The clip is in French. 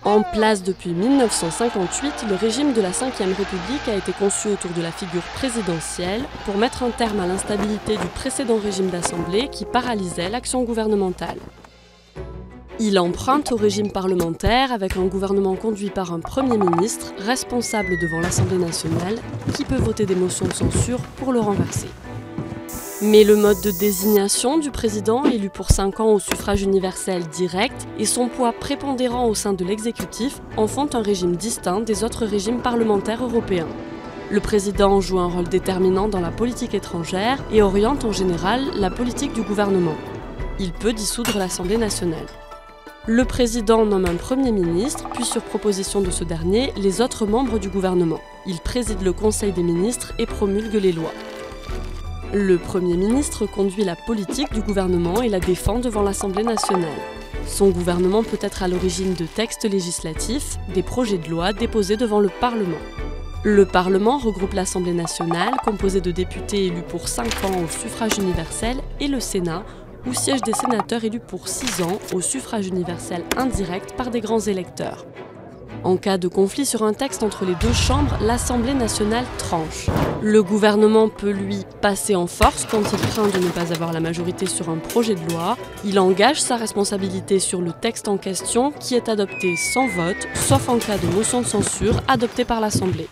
En place depuis 1958, le régime de la Ve République a été conçu autour de la figure présidentielle pour mettre un terme à l'instabilité du précédent régime d'assemblée qui paralysait l'action gouvernementale. Il emprunte au régime parlementaire avec un gouvernement conduit par un Premier ministre responsable devant l'Assemblée nationale qui peut voter des motions de censure pour le renverser. Mais le mode de désignation du président, élu pour 5 ans au suffrage universel direct, et son poids prépondérant au sein de l'exécutif en font un régime distinct des autres régimes parlementaires européens. Le président joue un rôle déterminant dans la politique étrangère et oriente en général la politique du gouvernement. Il peut dissoudre l'Assemblée nationale. Le président nomme un Premier ministre, puis sur proposition de ce dernier, les autres membres du gouvernement. Il préside le Conseil des ministres et promulgue les lois. Le Premier ministre conduit la politique du gouvernement et la défend devant l'Assemblée nationale. Son gouvernement peut être à l'origine de textes législatifs, des projets de loi déposés devant le Parlement. Le Parlement regroupe l'Assemblée nationale, composée de députés élus pour 5 ans au suffrage universel, et le Sénat, où siègent des sénateurs élus pour 6 ans au suffrage universel indirect par des grands électeurs. En cas de conflit sur un texte entre les deux chambres, l'Assemblée nationale tranche. Le gouvernement peut, lui, passer en force quand il craint de ne pas avoir la majorité sur un projet de loi. Il engage sa responsabilité sur le texte en question qui est adopté sans vote, sauf en cas de motion de censure adoptée par l'Assemblée.